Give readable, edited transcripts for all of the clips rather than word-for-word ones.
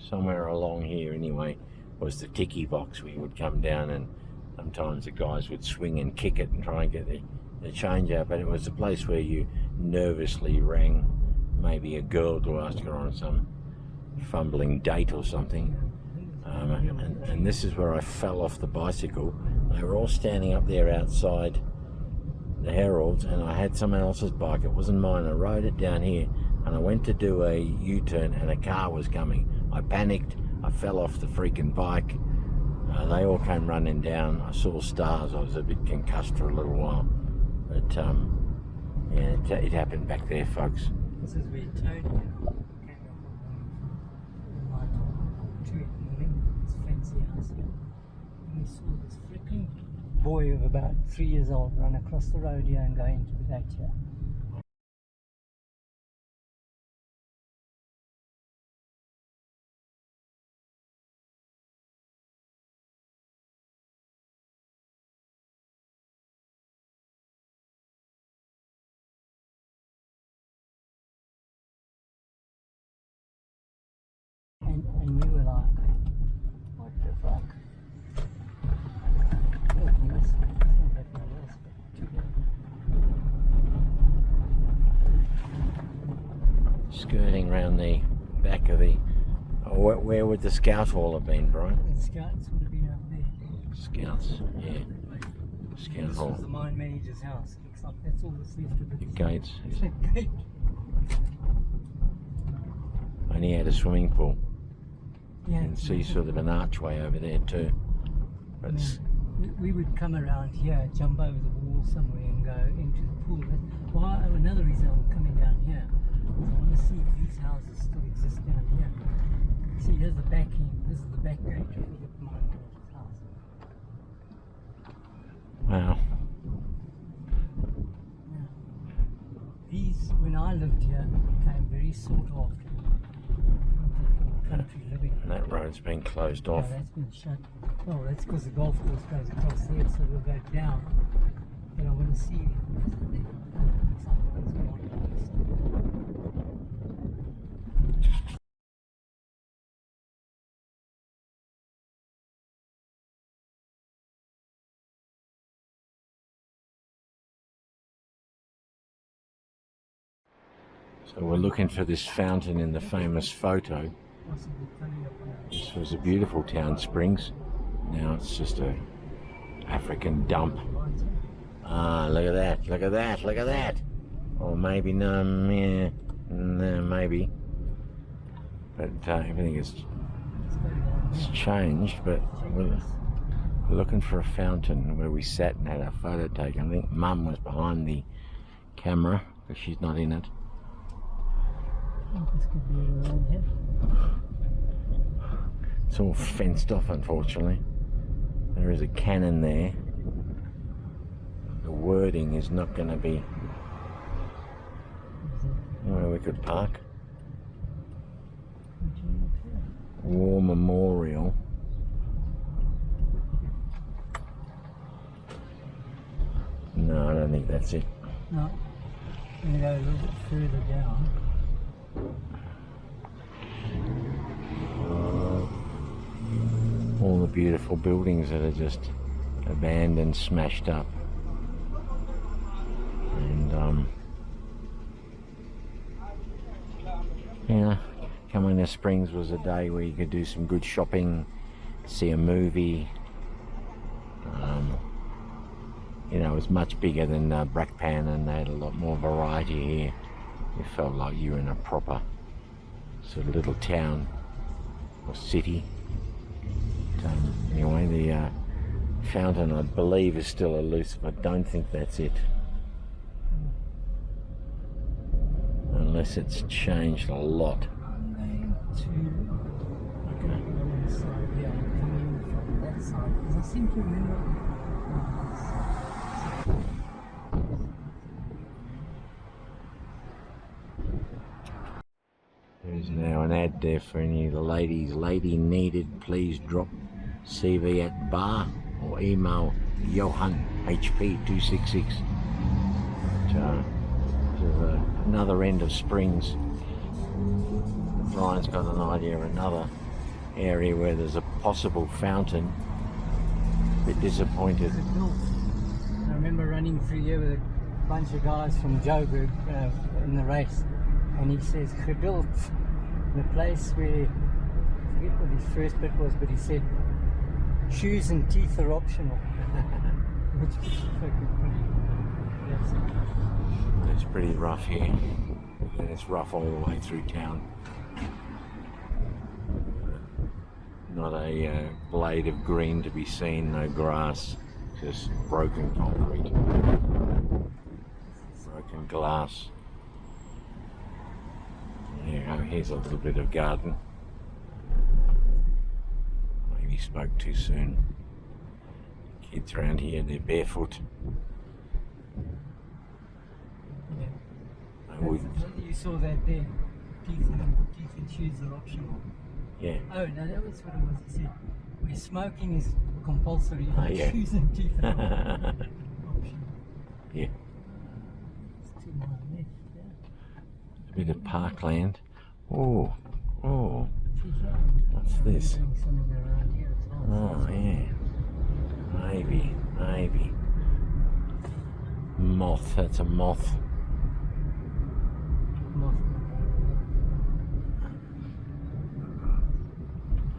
Somewhere along here anyway was the tiki box. We would come down and sometimes the guys would swing and kick it and try and get the change out, but it was a place where you nervously rang maybe a girl to ask her on some fumbling date or something. And this is where I fell off the bicycle. They were all standing up there outside the Heralds, and I had someone else's bike. It wasn't mine. I rode it down here, and I went to do a U-turn, and a car was coming. I panicked. I fell off the freaking bike. They all came running down. I saw stars. I was a bit concussed for a little while, but yeah, it happened back there, folks. This is where Tony came up from 2 in the morning. This fancy house here. And we saw this freaking boy of about 3 years old run across the road here and go into the gate here. And we were like, what the fuck? Oh, yes. It's not that much else, but too bad. Skirting round the back of the... Oh, where would the Scout Hall have been, Brian? The Scouts would have been up there. Scouts, yeah. Scout Hall. This was the mine manager's house. Looks like that's all that's left of it. The gates. It's a gate. And he had a swimming pool. Yeah, You can see sort of an archway over there too. But yeah. We would come around here, jump over the wall somewhere and go into the pool. Why? Another reason I'm coming down here is I want to see if these houses still exist down here. See, here's the back end. This is the back gate of the mine manager's house. wow. Yeah. These, when I lived here, became very sought after. Country living. And that road's been closed off. Oh, that's been shut. Oh, that's because the golf course goes across there, so we'll go down. But I want to see. So we're looking for this fountain in the famous photo. This was a beautiful town, Springs. Now it's just a African dump. Ah, look at that, look at that, look at that. Or maybe, no, yeah, no, maybe. But everything is changed, but we're looking for a fountain where we sat and had our photo taken. I think Mum was behind the camera, because she's not in it. This could be around here. It's all fenced off, unfortunately. There is a cannon there. The wording is not going to be where we could park. War Memorial. No, I don't think that's it. No, I'm going to go a little bit further down. All the beautiful buildings that are just abandoned, smashed up. And yeah, coming to Springs was a day where you could do some good shopping, see a movie, you know, it was much bigger than Brakpan, and they had a lot more variety here. You felt like you were in a proper sort of little town or city. But, anyway, the fountain, I believe, is still elusive. I don't think that's it, unless it's changed a lot. I'm going to go on the side here. I'm coming from that side because I seem to remember. There's now an ad there for any of the ladies. Lady needed, please drop CV at bar or email Johan HP266. To another end of Springs. Brian's got an idea of another area where there's a possible fountain. A bit disappointed. I remember running through here with a bunch of guys from Joburg in the race, and he says geduld, the place where, I forget what his first bit was, but he said shoes and teeth are optional. Which is fucking pretty. It's pretty rough here, and it's rough all the way through town. Not a blade of green to be seen, no grass, just broken concrete, broken glass. There you go, here's a little bit of garden. Maybe spoke too soon. Kids around here, they're barefoot. Yeah. You saw that there. Teeth and shoes are optional. Yeah. Oh no, that was what it was. He said, where smoking is compulsory, yeah. shoes and teeth are optional. Yeah. It's to my left, yeah. A bit of parkland. Oh, Geez, yeah. what's this? Doing something around here as well. Oh, yeah. Maybe. Moth, that's a moth.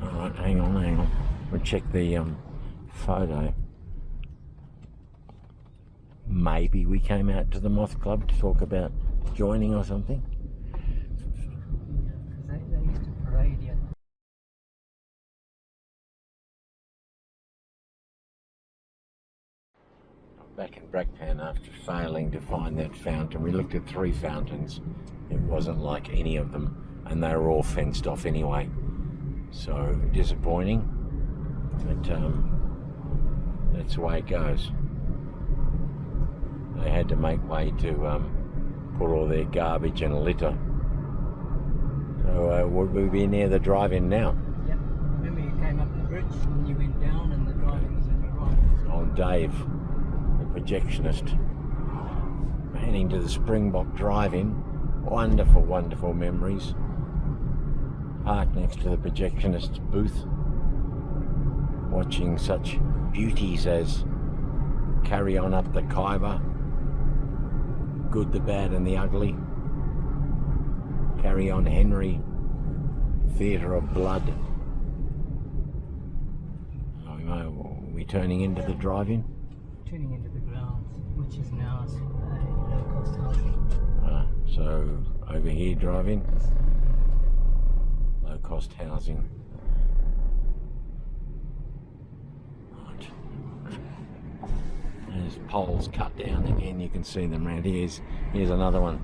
Alright, hang on. We'll check the photo. Maybe we came out to the Moth Club to talk about joining or something. Because they used to parade here. Back in Brakpan after failing to find that fountain. We looked at 3 fountains. It wasn't like any of them, and they were all fenced off anyway. So disappointing, but that's the way it goes. They had to make way to put all their garbage and litter. So would we be near the drive-in now? Yeah, remember you came up the bridge and you went down and the drive-in was on your right. On Dave, the projectionist, heading to the Springbok drive-in. Wonderful memories. Parked next to the projectionist's booth, watching such beauties as Carry On Up the Khyber, Good, the Bad and the Ugly, Carry On Henry, Theatre of Blood. Are we turning into the drive-in? Turning into the grounds, which is now low-cost housing. So over here drive-in, low-cost housing. Right. There's poles cut down again. You can see them around here. Here's another one.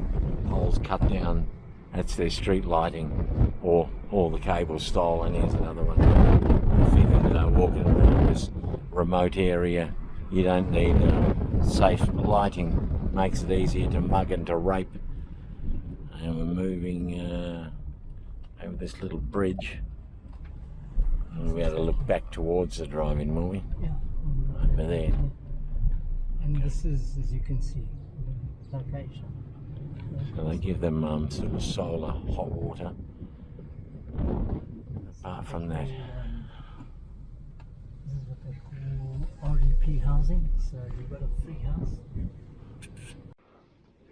Poles cut down. That's their street lighting, or all the cables stolen. Here's another one. I figured walking around this remote area, you don't need safe lighting. Makes it easier to mug and to rape. And we're moving over this little bridge. And we'll be able to look back towards the drive-in, will we? Yeah. Over there. And this is, as you can see, the location. So they give them sort of solar hot water. Apart from that, This is what they call RDP housing. So you've got a free house.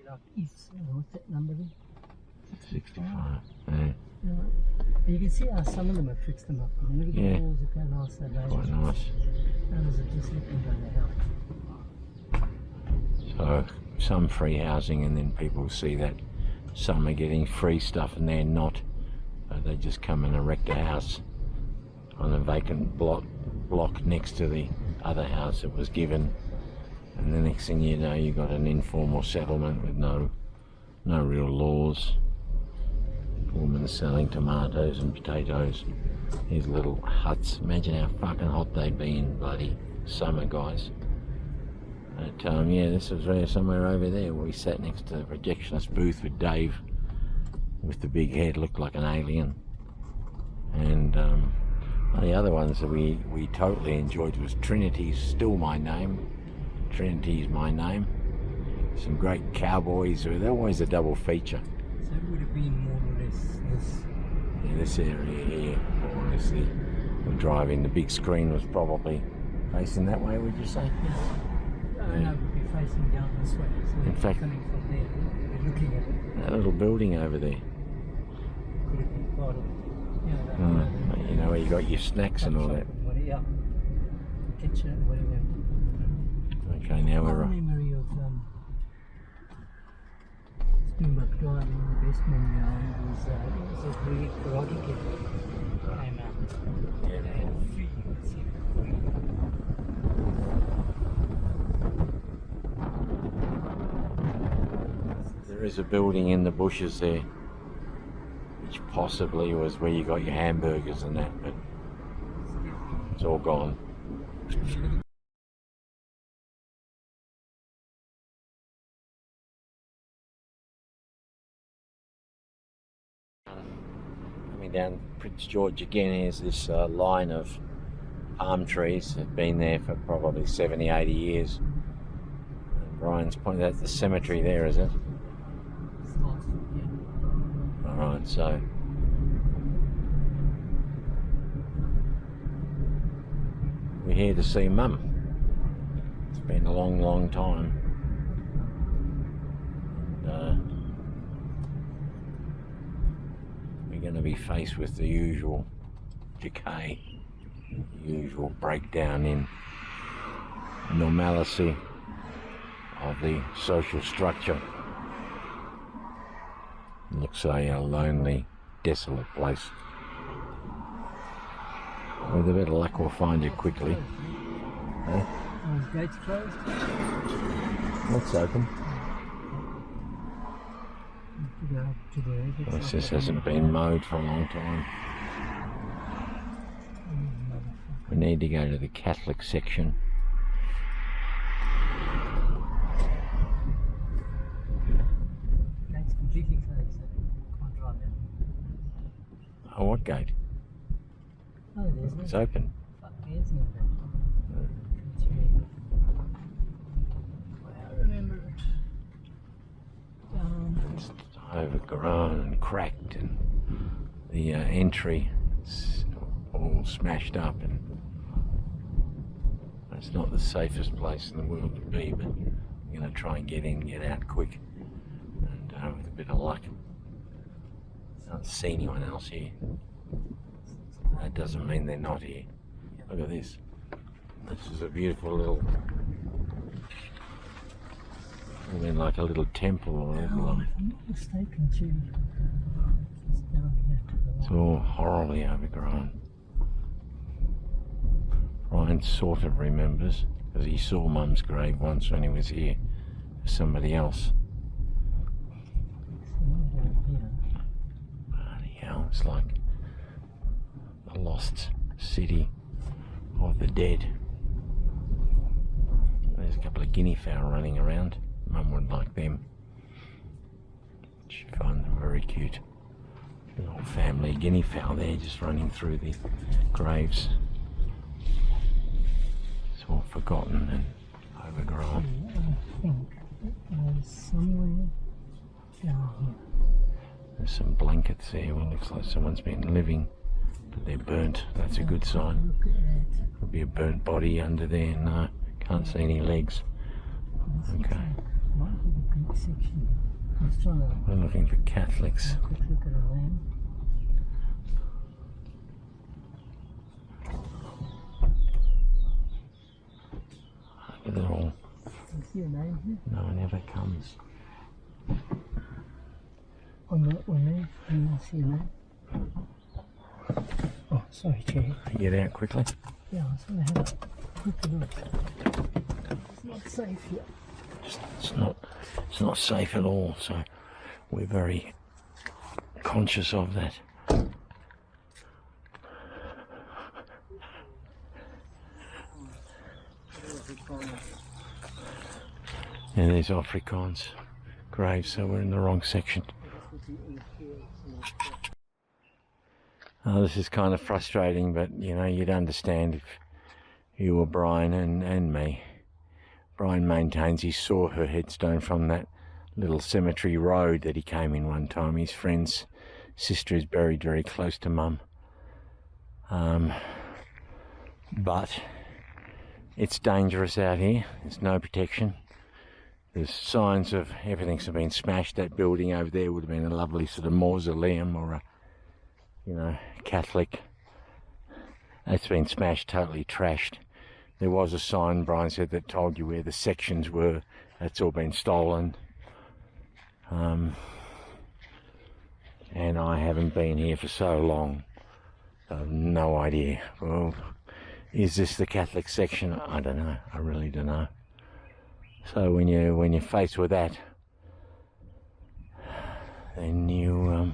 Like East, what's that number there? 65. Yeah. Yeah. You can see how some of them have fixed them up. I mean, look at the walls, you can also Quite nice. Those are just looking down the house. So some free housing, and then people see that some are getting free stuff and they're not. They just come and erect a house on a vacant block next to the other house that was given, and the next thing you know, you got an informal settlement with no real laws. Women selling tomatoes and potatoes. These little huts. Imagine how fucking hot they'd be in bloody summer, guys. But yeah, this was somewhere over there where we sat next to the projectionist booth with Dave, with the big head, looked like an alien. And the other ones that we totally enjoyed was Trinity's Still My Name. Trinity's My Name. Some great cowboys. They're always a double feature. So it would have been more or less this. Yeah, this area here, more or less. The drive-in, the big screen was probably facing that way, would you say? Yes. No, it would be facing down this way. So In fact, coming from there, we're looking at it. that little building over there. Could have been part of, You know where you got your snacks and all that. Yeah. Kitchen, whatever. Okay, now we're My memory of Springbok driving, the best memory I have was a Greek karate kid came out. Yeah, they had a free. There is a building in the bushes there, which possibly was where you got your hamburgers and that, but it's all gone. Coming down Prince George again, here's this line of palm trees. They've been there for probably 70, 80 years. And Brian's pointed out the cemetery there, is it? Alright, so we're here to see Mum. It's been a long, long time. We're going to be faced with the usual decay, the usual breakdown in normalcy of the social structure. It looks like a lonely, desolate place. With a bit of luck, we'll find it quickly. Are the gates closed? What's open? To go up to the exit. This hasn't been mowed for a long time. We need to go to the Catholic section. Gate's completely closed, so can't drive in. Oh, what gate? Oh, there's no. It's open. Fuck, there's no gate. I remember it. It's overgrown and cracked, and the entry is all smashed up, and it's not the safest place in the world to be, but we're going to try and get in, get out quick, and with a bit of luck. I don't see anyone else here. That doesn't mean they're not here. Look at this. This is a beautiful little, I mean, like a little temple or a little. If I'm not mistaken, Judy, it's down here to the It's all horribly overgrown. Ryan sort of remembers, because he saw Mum's grave once when he was here with somebody else. somewhere down here. Bloody hell, it's like the lost city of the dead. There's a couple of guinea fowl running around. Mum would like them. She finds them very cute. Little family guinea fowl there just running through the graves. It's all forgotten and overgrown. I think it was somewhere down here. There's some blankets there. Well, looks like someone's been living, but they're burnt. That's a good sign. Look at that. Could be a burnt body under there. No, can't see any legs. Okay. Might be the Greek section. Let's try to We're looking for Catholics. quick look at a name. They're all You see a name here? No, it never comes. On that one there, do you see a name? Oh, sorry, Chair. Get out quickly. Yeah, I was going to have a quick look. It's not safe here. It's not safe at all, so we're very conscious of that. And there's Afrikaans graves, so we're in the wrong section. Oh, this is kind of frustrating, but you know, you'd understand if you were Brian and me. Brian maintains he saw her headstone from that little cemetery road that he came in one time. His friend's sister is buried very close to Mum. But it's dangerous out here. There's no protection. There's signs of everything's been smashed. That building over there would have been a lovely sort of mausoleum or a, you know, Catholic. That's been smashed, totally trashed. There was a sign, Brian said, that told you where the sections were. That's all been stolen. And I haven't been here for so long. I have no idea. Well, is this the Catholic section? I don't know. I really don't know. So when you're faced with that, then you're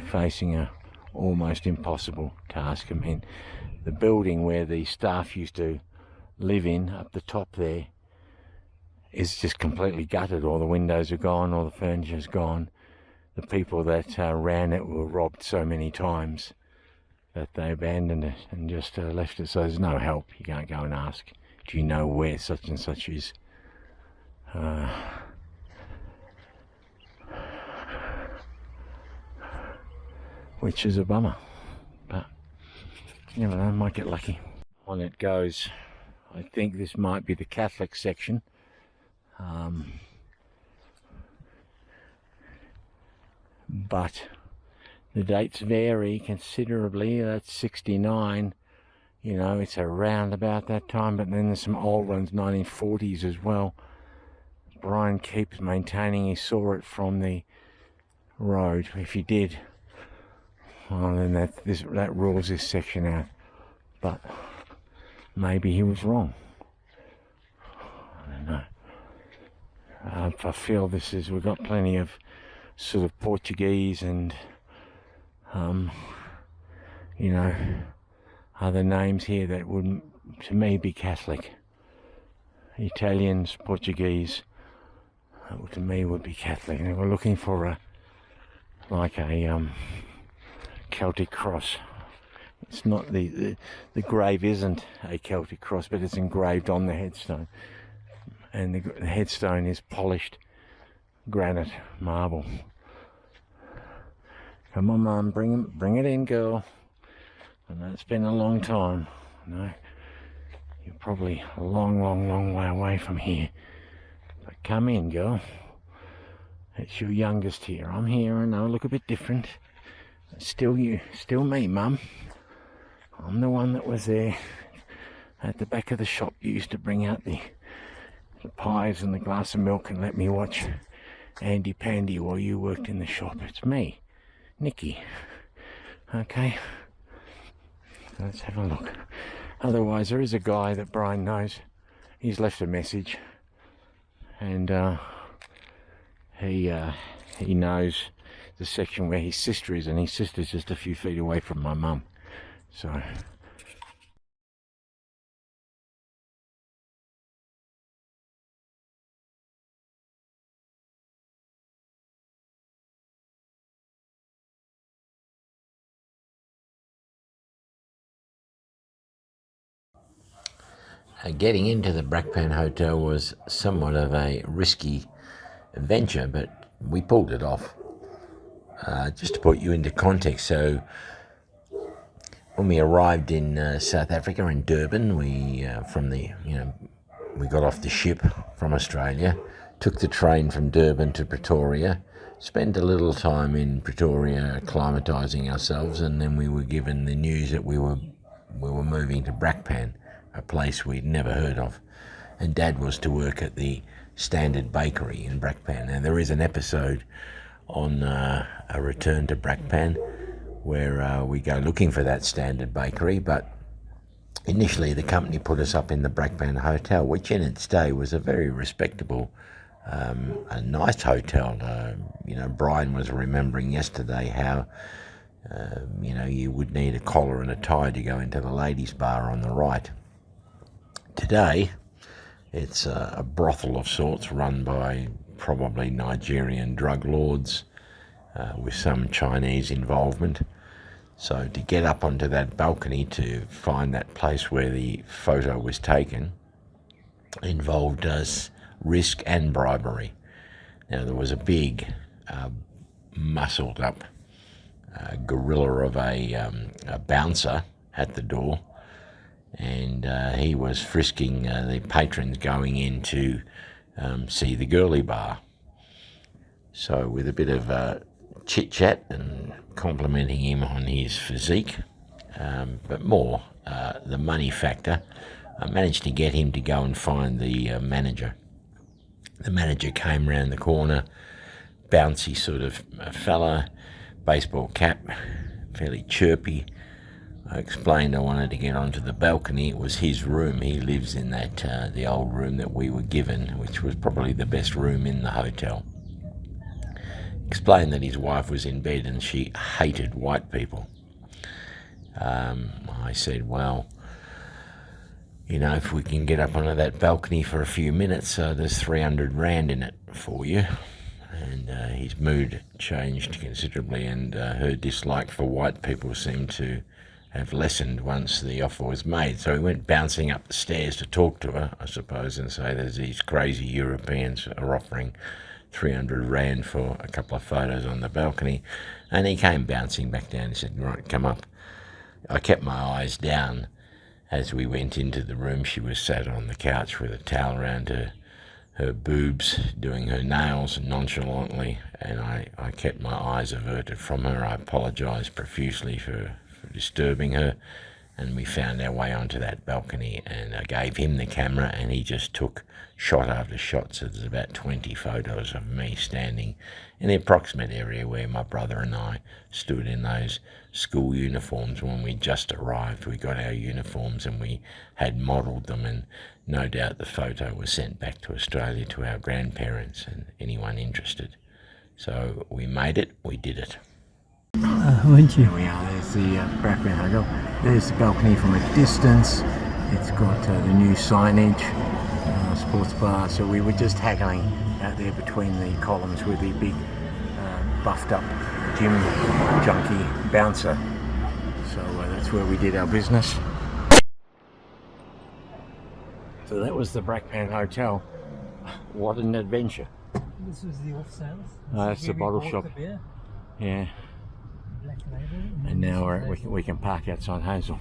facing a almost impossible task. I mean, the building where the staff used to live in up the top there is just completely gutted. All the windows are gone, all the furniture's gone. The people that ran it were robbed so many times that they abandoned it and just left it. So there's no help. You can't go and ask, do you know where such and such is? Which is a bummer, but you never know, might get lucky. On it goes. I think this might be the Catholic section. But the dates vary considerably. That's 69. You know, it's around about that time, but then there's some old ones, 1940s as well. Brian keeps maintaining he saw it from the road. If he did, well, then that rules this section out. But maybe he was wrong. I don't know. I feel we've got plenty of sort of Portuguese and, you know, other names here that would, to me, be Catholic. Italians, Portuguese, to me would be Catholic. And we're looking for a Celtic cross. It's not the grave isn't a Celtic cross, but it's engraved on the headstone, and the headstone is polished granite marble. Come on, Mum, bring it in, girl. I know it's been a long time. No, you're probably a long way away from here. But come in, girl. It's your youngest here. I'm here. I know, look a bit different. Still you, still me, Mum. I'm the one that was there at the back of the shop. You used to bring out the pies and the glass of milk and let me watch Andy Pandy while you worked in the shop. It's me, Nikki. Okay, let's have a look. Otherwise, there is a guy that Brian knows. He's left a message, and he knows the section where his sister is, and his sister's just a few feet away from my mum. So getting into the Brakpan Hotel was somewhat of a risky venture, but we pulled it off. Just to put you into context, so when we arrived in South Africa, in Durban, we got off the ship from Australia, took the train from Durban to Pretoria, spent a little time in Pretoria acclimatising ourselves, and then we were given the news that we were moving to Brakpan, a place we'd never heard of. and Dad was to work at the Standard Bakery in Brakpan. Now there is an episode on a return to Brakpan where we go looking for that Standard Bakery, but initially the company put us up in the Brakpan Hotel, which in its day was a very respectable, a nice hotel. Brian was remembering yesterday how you would need a collar and a tie to go into the ladies' bar on the right. Today, it's a brothel of sorts run by probably Nigerian drug lords with some Chinese involvement. So to get up onto that balcony to find that place where the photo was taken involved us risk and bribery. Now there was a big, muscled up gorilla of a bouncer at the door, and he was frisking the patrons going in to see the girly bar. So with a bit of chit chat and complimenting him on his physique, but more the money factor, I managed to get him to go and find the manager. The manager came round the corner, bouncy sort of fella, baseball cap, fairly chirpy. I explained I wanted to get onto the balcony. It was his room. He lives in that the old room that we were given, which was probably the best room in the hotel. Explained that his wife was in bed and she hated white people. I said, well, if we can get up onto that balcony for a few minutes, there's 300 Rand in it for you. And his mood changed considerably, and her dislike for white people seemed to have lessened once the offer was made. So he went bouncing up the stairs to talk to her, I suppose, and say there's these crazy Europeans are offering 300 Rand for a couple of photos on the balcony. And he came bouncing back down. He said, right, come up. I kept my eyes down. As we went into the room, she was sat on the couch with a towel around her boobs, doing her nails nonchalantly, and I kept my eyes averted from her. I apologised profusely for disturbing her, and we found our way onto that balcony, and I gave him the camera, and he just took shot after shot. So there's about 20 photos of me standing in the approximate area where my brother and I stood in those school uniforms when we just arrived. We got our uniforms and we had modelled them, and no doubt the photo was sent back to Australia to our grandparents and anyone interested. So we made it, we did it. Weren't you? Here we are, there's the Brakpan Hotel. There's the balcony from a distance. It's got the new signage, sports bar. So we were just haggling out there between the columns with the big buffed up gym junkie bouncer. So that's where we did our business. So that was the Brakpan Hotel. What an adventure. This was the off sales. That's the bottle shop. Yeah. Black label. And now we can park outside Hazel.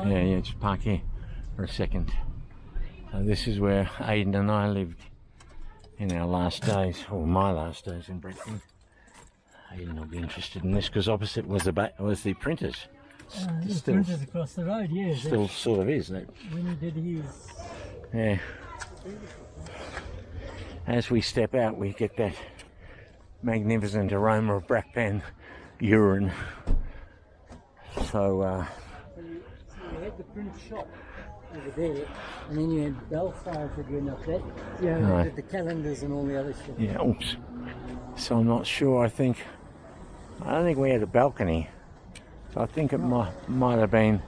Yeah, just park here for a second. This is where Aidan and I lived in our last days, or my last days in Brakpan. Aidan will be interested in this because opposite was the printers. The printers across the road, yeah. Still sort of is, isn't it? When he did his... Yeah. As we step out, we get that magnificent aroma of Brakpan urine. So you had the print shop over there, and then you had Belfast that went up there. Yeah, right. The calendars and all the other shit. Yeah, oops. So I'm not sure. I don't think we had a balcony. So I think it might have been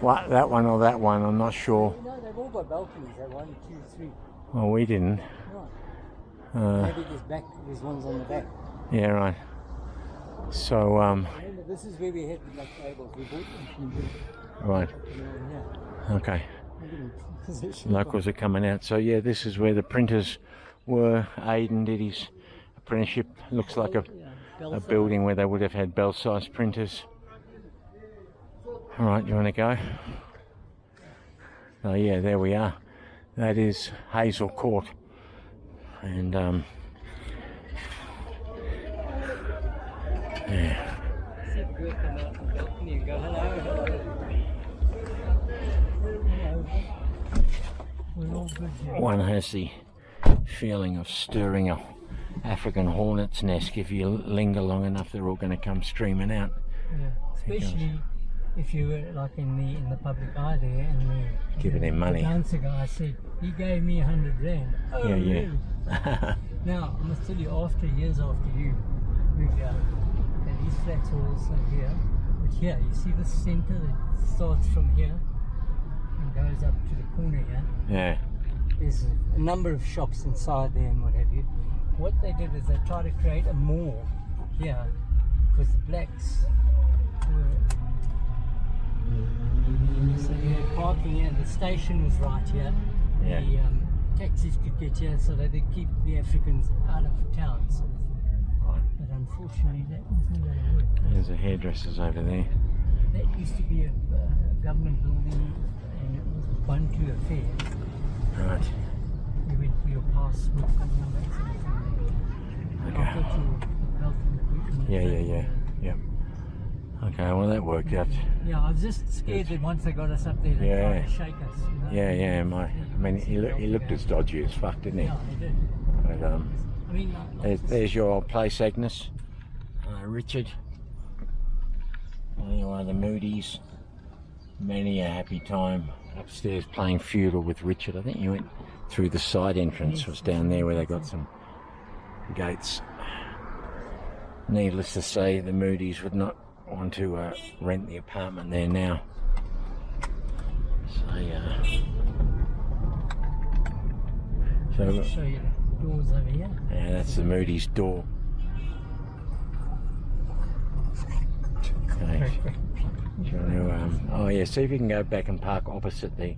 that one or that one. I'm not sure. No, they've all got balconies. They're 1, 2, 3. Well, we didn't. Right. Maybe there's ones on the back. Yeah, right. So Remember, this is where we had the black labels. We bought them from the... Right. Okay. Locals are coming out. So yeah, this is where the printers were. Aidan did his apprenticeship. Looks like a building where they would have had bell-sized printers. All right, you want to go? Oh yeah, there we are. That is Hazel Court. And yeah. all good, yeah. one has the feeling of stirring a African hornet's nest. If you linger long enough, they're all going to come streaming out. Yeah, especially if you were like in the public eye there, and Giving him money. The dancer guy said he gave me 100 rand. Oh, Yeah, really? yeah. Now I must tell you, years after you moved out, and these flats are also here. But here, you see the centre that starts from here and goes up to the corner here. Yeah. There's a number of shops inside there and what have you. What they did is they tried to create a mall here because the blacks were. So you had parking here, the station was right here. Yeah. The taxis could get here so that they keep the Africans out of town. So, Right. but unfortunately, that wasn't going to work. There's the hairdressers over there. That used to be a government building, and it was a 1-2 affair. Right. You went for your passport and all that sort of thing. Okay. I'll get your belt and boot and Yeah. Yep. Okay, well that worked out. Yeah, I was just scared that once they got us up there, they'd try to shake us. You know? Yeah. I mean, he looked as dodgy as fuck, didn't he? Yeah, they did. But I mean, there's your old place, Agnes. Richard. Anyway, the Moody's. Many a happy time upstairs playing feudal with Richard. I think you went through the side entrance. It was down there where they got some gates. Needless to say, the Moody's would not want to rent the apartment there now. So I'll show you the doors over here. yeah, that's the Moody's door. Okay. Do you want to, see if you can go back and park opposite the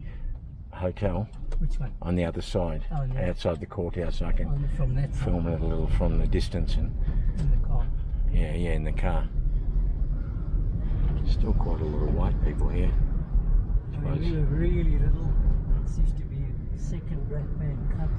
hotel. Which one? On the other side, Oh, yeah. outside the courthouse, so I can From that side. film it a little from the distance and In the car. yeah, in the car. Still quite a lot of white people here. I mean, we were really little. This used to be a second Brakpan Cup